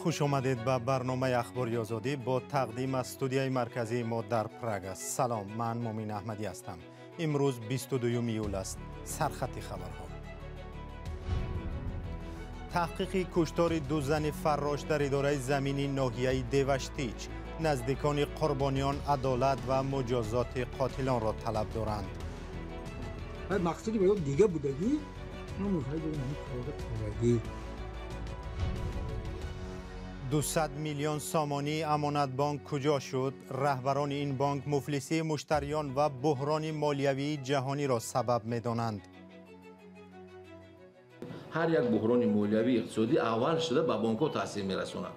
خوش آمدید به برنامه اخباری آزادی با تقدیم از استودیوی مرکزی ما در پراگ است. سلام، من مومین احمدی هستم. امروز 22 ایول است. سرخط خبرها. تحقیق کشتار دو زن فراش در اداره زمینی ناحیه دیوشتیچ. نزدیکان قربانیان عدالت و مجازات قاتلان را طلب دارند. مقصدی باید دیگه بودگی نموشهایی بودگی 200 میلیون سامانی امانت بانک کجا شد؟ رهبران این بانک مفلسی مشتریان و بحران مالیوی جهانی را سبب می‌دانند. هر یک بحران مالیوی اقتصادی اول شده به بانک‌ها تاثیر می‌رساند.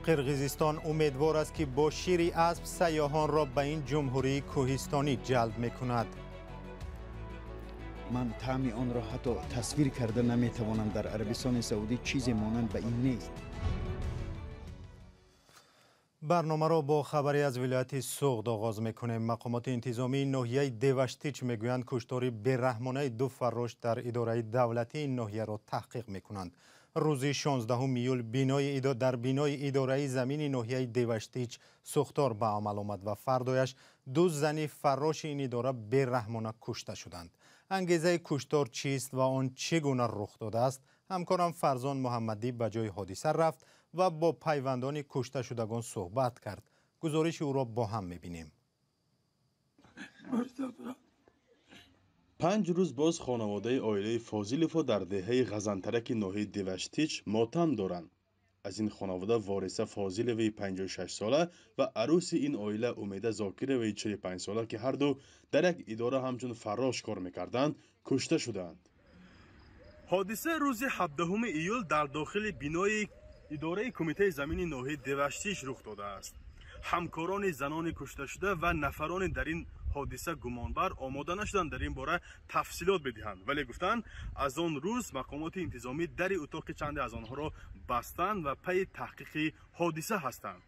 قرقیزستان امیدوار است که با شیر اسب سیاحان را به این جمهوری کوهستانی جلب می‌کند. من طعم آن را حتی تصویر کرده نمیتوانم. در عربستان سعودی چیزی مانند به این نیست. برنامه را با خبری از ولایت سوغد آغاز میکنیم. مقامات انتظامی ناحیه دیوشتیچ میگویند کشتار بیرحمانه دو فراش در اداره دولتی این ناحیه را تحقیق میکنند. روز 16 ایول در بینای اداره زمین ناحیه دیوشتیچ سوختار به عمل آمد و فردایش دو زن فراش این اداره بیرحمانه کشته شدند. انگیزه کشتار چیست و آن چگونه رخ داده است؟ همکارم فرزان محمدی به جای حادثه رفت و با پیوندان کشته شدگان صحبت کرد. گزارش او را با هم می‌بینیم. 5 روز باز خانواده عائله فاضلوف در دهه غزنترک ناحیه دیوشتیچ ماتم دارند. از این خانواده وارثه فاضلوی 56 ساله و عروس این عائله امیده زاکروی 45 ساله که هر دو در یک اداره همچون فراش کار می‌کردند کشته شدند. حادثه روز 17 ایول در داخل بینای اداره کمیته زمینی ناحیه دیوشتیچ رخ داده است. همکاران زنان کشته شده و نفران در این حادثه گمانبر آماده نشدند در این باره تفصیلات بدهند، ولی گفتند از آن روز مقامات انتظامی در اتاق چند از آنها را بستند و پی تحقیق حادثه هستند.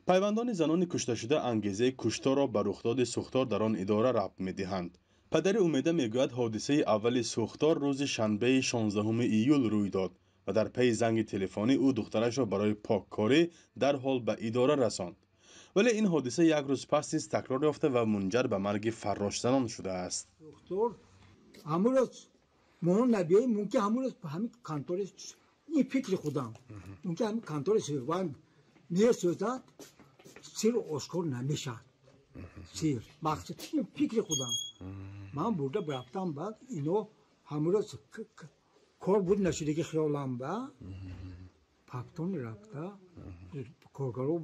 پیوندان زنان کشته شده انگیزه کشتار را به رخداد سوختار در آن اداره ربط می‌دهند. پدر امیده میگوید حادثه اول سوختار روز شنبه 16 ایول روی داد و در پی زنگ تلفنی او دخترش را برای پاککاری در حال به اداره رساند. ولی این حادثه یک روز پس نیز تکرار یافته و منجر به مرگ فراش زنان شده است. دکتر همون روز مون نبیه ممکن همون روز همین کانتور این فکر خودم ممکن همین کانتور سیروان میسوزد سیر اشکار نمیشه سیر مقصد این فکر خودم من burada برفتم بعد اینو همون روز کار بود نشده که خیالم با پاکتون رفته کارگارو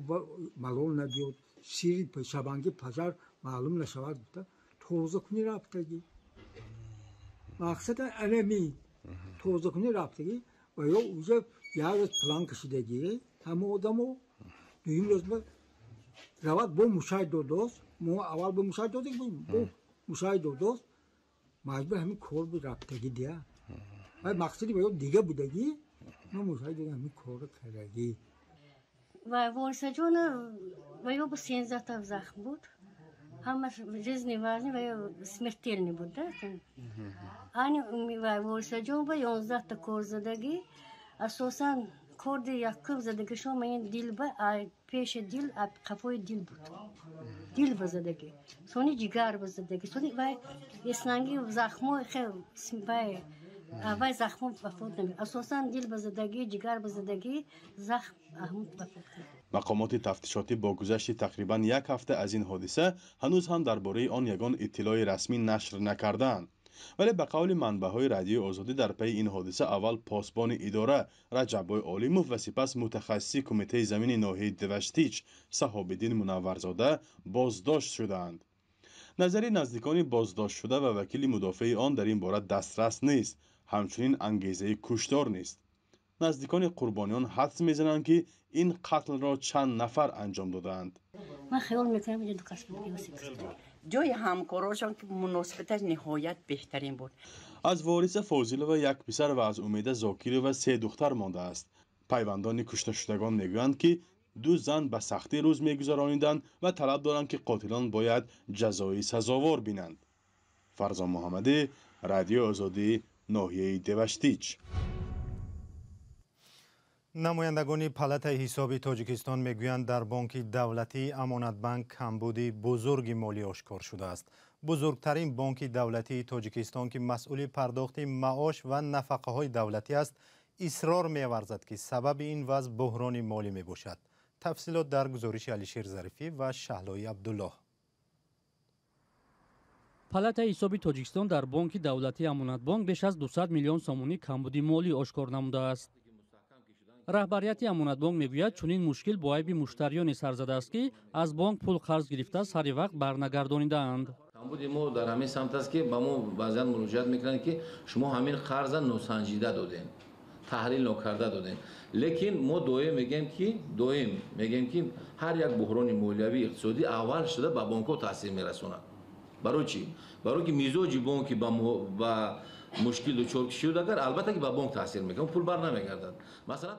معلوم نبود سیر شبانگی پزار معلوم نشود بوده توزه کنی رفتگی مقصد انمی توزه کنی رفتگی و یا اوزه یه پلان کشیدگی همه آدمو دویم روز رواد با مشاهد دو دوست ما اول با مشاهد دو دیگه با مشاهد دو دوست مجبور همین کار بود رفتگی دیگه مقصدی باید دیگه بودگی ما مشاهد همین کار کردگی و وارثه جان و یا با 13 تا زخم بود همش ریزنی وزنی و یا смертельный بود و وارثه جان با 11 تا کار زدگی اساساً کارد یکم زدگی شما این دیل با پیش دیل قفای دیل بود دیل بزدگی سونی جگر بزدگی سونی و اسنانگی زخمای خیلی اول زخم وفات نمی اساساً دیل بزدگی جگر بزدگی زخم احمد وفات کرد. مقامات تفتیشاتی با گذشت تقریباً یک هفته از این حادثه هنوز هم درباره آن یگان اطلاع رسمی نشر نکردند. ولی به قول منبع‌های رادیو آزادی در پی این حادثه اول پاسبان اداره رجب عالیموف و سپس متخصص کمیته زمین ناحیه دیوشتیچ صحاب‌الدین منورزاده بازداشت شدند. نظری نزدیکان بازداشت شده و وکیل مدافع آن در این باره دسترس نیست. همچنین انگیزه کشتار نیست. نزدیکان قربانیان حدس میزنند که این قتل را چند نفر انجام دادند. من خیال میکنم اینجا دو کس بود جای همکاراشان که مناسبتش نهایت بهترین بود. از وارثه فاضلوف یک پسر و از امیده زاکروف 3 دختر مانده است. پیوندان کشته شدگان میگویند که دو زن به سختی روز میگذرانیدند و طلب دارند که قاتلان باید جزای سزاوار بینند. فرزان محمدی، رادیو آزادی، ناحیه دوشتیچ. نمایندگان پالات حسابی تاجیکستان میگویند در بانک دولتی امانت بانک کمبودی بزرگ مالی آشکار شده است. بزرگترین بانک دولتی تاجیکستان که مسئول پرداخت معاش و نفقه های دولتی است اصرار می‌ورزد که سبب این وضع بحران مالی میباشد. تفصیلات در گزارش علیشیر ظریفی و شهلای عبدالله. پالات حسابی تاجیکستان در بانک دولتی امانت بانک بیش از 200 میلیون سومونی کمبودی مالی آشکار نموده است. رهبریت امانت بانک میگوید چنین مشکل با عیب مشتریان سر زده است که از بانک پول قرض گرفته سر وقت برنگردانیده‌اند. کمبود ما در همین سمت است که با ما بعضی مراجعت میکنند که شما همین قرض ناسنجیده دادین، تحلیل نکرده دادین. لیکن ما دویم میگیم که هر یک بحران مالیوی اقتصادی اول شده به بانک‌ها تاثیر میرسونه. برای چی؟ برای که میزاج بانک با مشکل دچار شده اگر البته که به بانک تاثیر میکنه پول بر نمیگردد. مثلا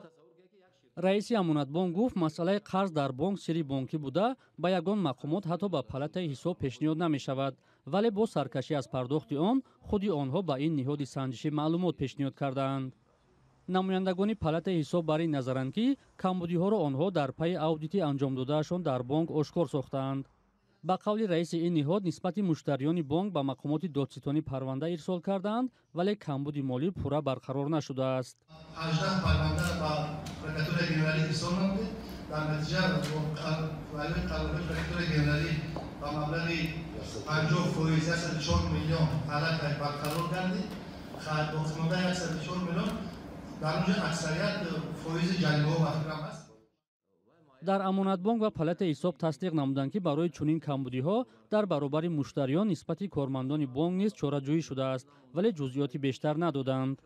رئیس امانت بانک گفت مسئله قرض در بانک سری بانکی بوده با یگان مقامات حتی به پالات حساب پیشنهاد نمی شود، ولی با سرکشی از پرداخت آن خودی آنها به این نهاد سنجشی معلومات پیشنهاد کردند. نمایندگان پالات حساب بر این نظرند که کمبودی ها را آنها در پی اودیتی انجام دادهشان در بانک آشکار ساختند. با قول رئیس این نهاد نسبت مشتریان بانک به مقامات دادستانی پرونده ارسال کردند ولی کمبود مالی پورا برقرار نشده است. 18 پرونده با پرکاتور جنرالی ارسال نموده. در نتیجه ولی قانون پرکاتور جنرالی با مبلغ 50.4 میلیون حالت برقرار کردند. باقی مانده 104 میلیون در اونجا اکثریت فایز جریمه و احترام است. در امانت بانک و پالات حساب تصدیق نمودند که برای چنین کمبودی ها در برابر مشتریان نسبت کارمندان بانک نیز چاره‌جویی شده است ولی جزئیات بیشتر ندادند.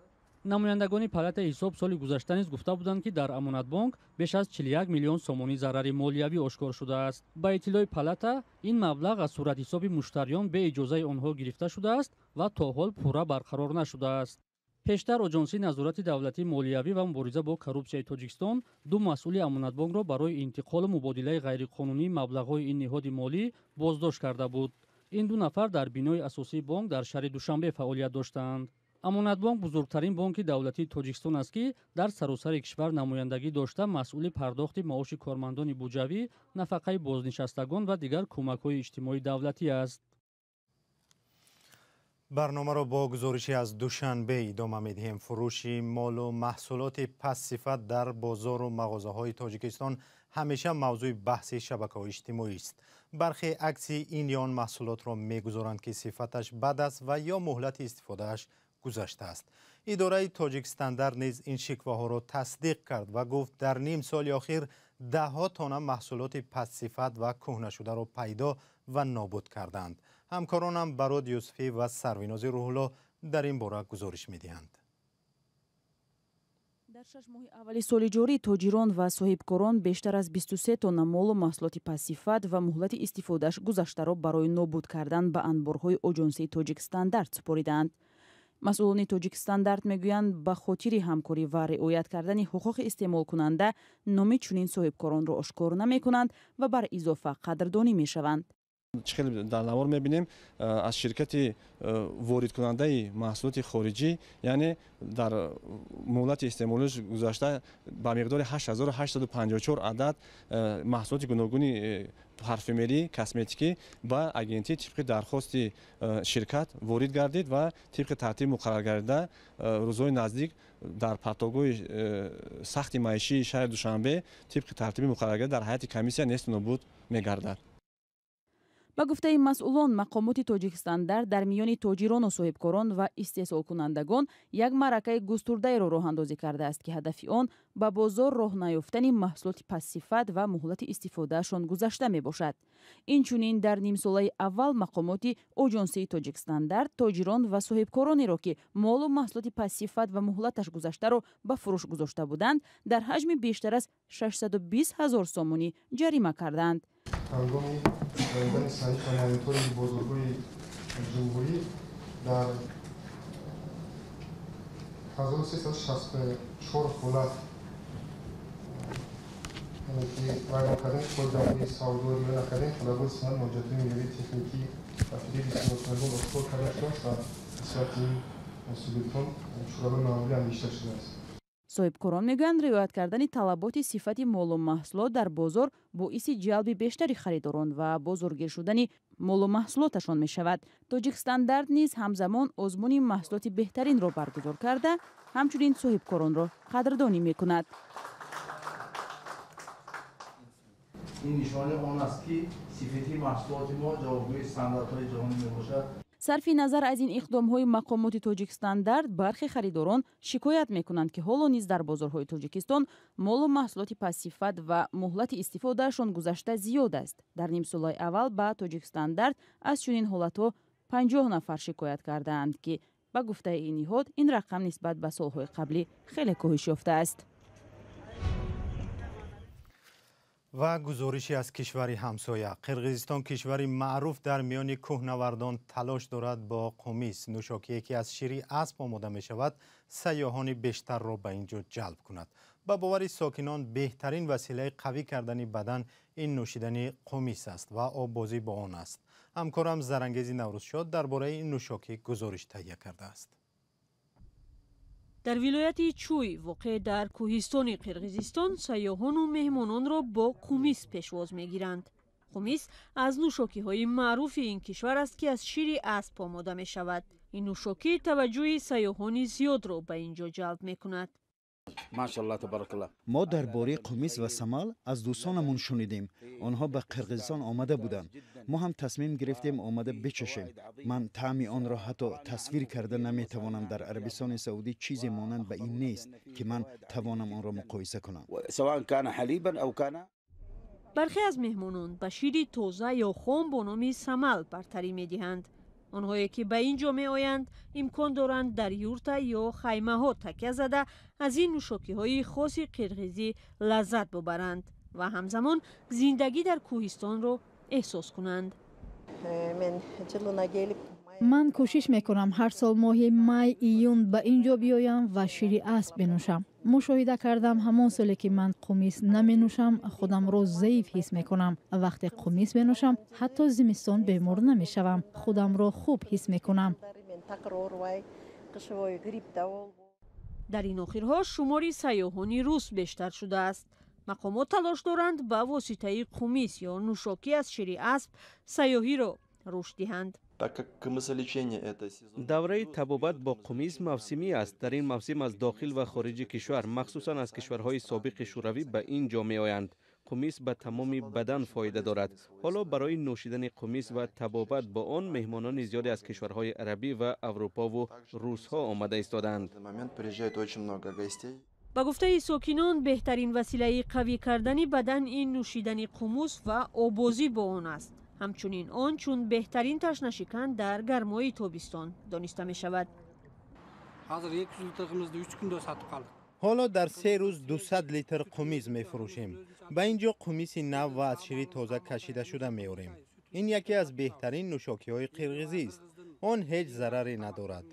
نمایندگان پالات حساب سال گذشته نیز گفته بودند که در امانت بانک بیش از 41 میلیون سومونی ضرر مالیوی آشکار شده است. با اطلاع پالات این مبلغ از صورت حساب مشتریان به اجازه آنها گرفته شده است و تا حال پورا برقرار نشده است. پیشتر آژانسی نظارت دولتی مالیوی و مبارزه با کورپسیای تاجیکستان دو مسئول امانت بانک را برای انتقال مبادله غیرقانونی مبلغ‌های این نهاد مالی بازداشت کرده بود. این دو نفر در بینای اساسی بانک در شهر دوشنبه فعالیت داشتند. امانت بانک بزرگترین بانک دولتی تاجیکستان است که در سراسر کشور نمایندگی داشته مسئول پرداخت معاش کارمندان بودجوی، نفقه بازنشستگان و دیگر کمک‌های اجتماعی دولتی است. برنامه را با گزارشی از دوشنبه ادامه می‌دهیم. فروش مال و محصولات پس‌صفت در بازار و مغازه‌های تاجیکستان همیشه موضوع بحث شبکه‌های اجتماعی است. برخی عکس این یا آن محصولات را می‌گذارند که صفتش بد است و یا مهلت استفادهش گذشته است. اداره تاجیک استاندارد نیز این شکوه‌ها را تصدیق کرد و گفت در نیم سال اخیر ده‌ها تانه محصولات پس‌صفت و کهنه شده را پیدا و نابود کردند. همکارانم براد یوسفی و سرویناز روح‌الله در این باره گزارش می‌دهند. در 6 ماه اول سال جاری تاجران و صاحبکاران بیشتر از 23 تن مال و محصولات پس‌صفت و مهلت استفادهش گذشته را برای نابود کردن به انبارهای آژانسی تاجیک استاندارد سپردند. مسئولان تاجیک استاندارد میگویند به خاطر همکاری و رعایت کردن حقوق استعمال کننده نام چنین صاحبکاران را آشکار نمی‌کنند و بر اضافه قدردانی می‌شوند. خیلی در نوار می‌بینیم از شرکت وارد کننده محصولات خارجی، یعنی در مهلت استعمالش گذشته با مقدار 8854 عدد محصولات گوناگون پارفیمری کسمتیکی با اجنسی طبق درخواست شرکت وارد گردید و طبق ترتیب مقرر گردیده روزهای نزدیک در پرتگاه سخت معیشی شهر دوشنبه طبق ترتیب مقرر گردیده در حیات کمیسیا نیست نابود می‌گردد. با گفته مسئولان مقامات تاجیک استاندارد در میان تاجران و صاحبکاران و استحصال کنندگان یک معرکه گسترده را راه اندازی کرده است که هدف آن به بازار راه نیافتن محصولات پس‌صفت و مهلت استفادهشان گذشته می باشد. اینچنین در نیم ساله اول مقامات آژانسی تاجیک استاندارد تاجران و صاحبکارانی را که مال و محصولات پس‌صفت و مهلتش گذشته را به فروش گذاشته بودند در حجم بیشتر از 620,000 سومونی جریمه کردند. هنگامی رایگان صحیح کننده‌های بزرگوی جمهوری در 1364 خولت که رایگان کردن خود جمهوری سعودی و نکردن خلابور سنان موجودی میوی تکنیکی و فریدی سنوکنگون اصول کرده شد و به صورت سوبیتون شورای معمولی هم بیشتر شده است. соҳибкорон мегӯянд риоят кардани талаботи сифати молу маҳсулот дар бозор боиси ҷалби бештари харидорон ва бозоргир шудани молу маҳсулоташон мешавад. Тоҷикстандард низ ҳамзамон озмуни маҳсулоти беҳтаринро баргузор карда, ҳамчунин соҳибкоронро қадрдонӣ мекунад. ин нишони он аст ки сифати маҳсулоти мо ҷавобгӯи стандартҳои ҷаҳонӣ мебошад. сарфи назар аз ин иқдомҳои мақомоти Тоҷикстандард бархе харидорон шикоят мекунанд ки ҳоло низ дар бозорҳои Тоҷикистон молу маҳсулоти пассифат ва муҳлати истифодаашон гузашта зиёд аст. дар нимсолаи аввал ба Тоҷикстандард аз чунин ҳолатҳо 50 нафар шикоят кардаанд ки ба гуфтаи ин ниҳод ин рақам нисбат ба солҳои қаблӣ хеле коҳиш ёфтааст. و گزارشی از کشوری همسایه قرقیزستان کشوری معروف در میان کوهنوردان تلاش دارد با قمیص نوشاکی که از شیر اسب آماده می شود سیاحان بیشتر را به اینجا جلب کند. با باور ساکنان بهترین وسیله قوی کردن بدن این نوشیدنی قمیص است و آببازی با آن است. همکارم زرنگیزی نوروزشاد درباره این نوشاکی گزارش تهیه کرده است. در ولایت چوی واقع در کوهستان قرقیزستان سیاحان و مهمانان را با قمیص پیشواز میگیرند. قمیص از نوشاکی های معروف این کشور است که از شیر اسب آماده می شود. این نوشاکی توجه سیاحان زیاد را به اینجا جلب می کند. ماشاءالله تبارک الله. ما درباره قمیص و سمال از دوستانمون شنیدیم. آنها به قرقیزستان آمده بودند. ما هم تصمیم گرفتیم آمده بچشیم. من طعم آن را حتی تصویر کرده نمیتوانم. در عربستان سعودی چیزی مانند به این نیست که من توانم آن را مقایسه کنم. سواء کان حلیبا او کان. برخی از مهمانان به شیر تازه یا خام با نام سمال برتری میدهند. آنهایی که به اینجا می آیند امکان دارند در یورت یا خیمه ها تکیه زده از این نوشاکی های خاص قرقیزی لذت ببرند و همزمان زندگی در کوهستان را احساس کنند. من کوشش میکنم هر سال ماه می ایون به اینجا بیایم و شیر اسب بنوشم. مشاهده کردم همان سالی که من قمیص نمی نوشم خودم را ضعیف حس میکنم. وقتی قمیص بنوشم حتی زمستان بیمار نمی شوم. خودم را خوب حس میکنم. در این آخرها شماری سیاحان روس بیشتر شده است. مقامات تلاش دارند با واسطه قمیص یا نوشاکی از شیر اسب سیاحی را رشد دهند. دوره طبابت با قمیص موسمی است. در این موسم از داخل و خارج کشور مخصوصا از کشورهای سابق شوروی به اینجا می آیند. قمیص به تمام بدن فایده دارد. حالا برای نوشیدن قمیص و طبابت با آن مهمانان زیادی از کشورهای عربی و اروپا و روس ها آمده ایستادند. با گفته ساکنان بهترین وسیله قوی کردن بدن این نوشیدن قمیص و آببازی با آن است. همچنین آن چون بهترین تشنشکن در گرمای تابستان دانسته می شود. حالا در 3 روز 200 لیتر قمیص می فروشیم. با اینجا قمیص نو و از شیر تازه کشیده شده می آوریم. این یکی از بهترین نوشاکی های قرقیزی است. آن هیچ ضرری ندارد.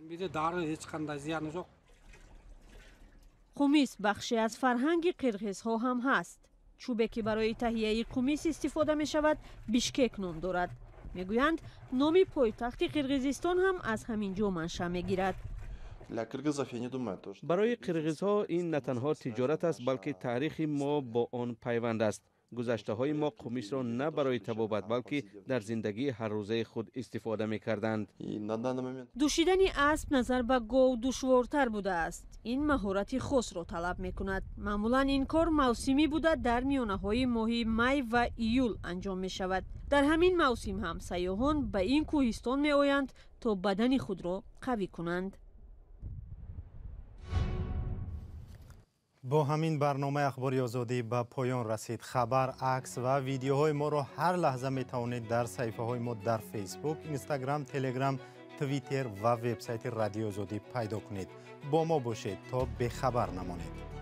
قمیص بخشی از فرهنگ قرقیزها هم هست. چوبی که برای تهیه قمیص استفاده می شود بیشکک نام دارد. میگویند نام پایتخت قرقیزستان هم از همین جا منشأ میگیرد. برای قرقیزها این نه تنها تجارت است بلکه تاریخ ما با آن پیوند است. گذشته های ما قمیص را نه برای طبابت بلکه در زندگی هر روزه خود استفاده می کردند. دوشیدن اسب نظر به گاو دشوارتر بوده است. این مهارت خاص را طلب می کند. معمولا این کار موسمی بوده در میانه های ماه می و ایول انجام می شود. در همین موسم هم سیاحان به این کوهستان می آیند تا بدن خود را قوی کنند. با همین برنامه اخباری آزادی به پایان رسید. خبر، عکس و ویدیوهای ما را هر لحظه می توانید در صفحه های ما در فیسبوک، اینستاگرام، تلگرام، توییتر و وبسایت رادیو آزادی پیدا کنید. با ما باشید تا به خبر نمانید.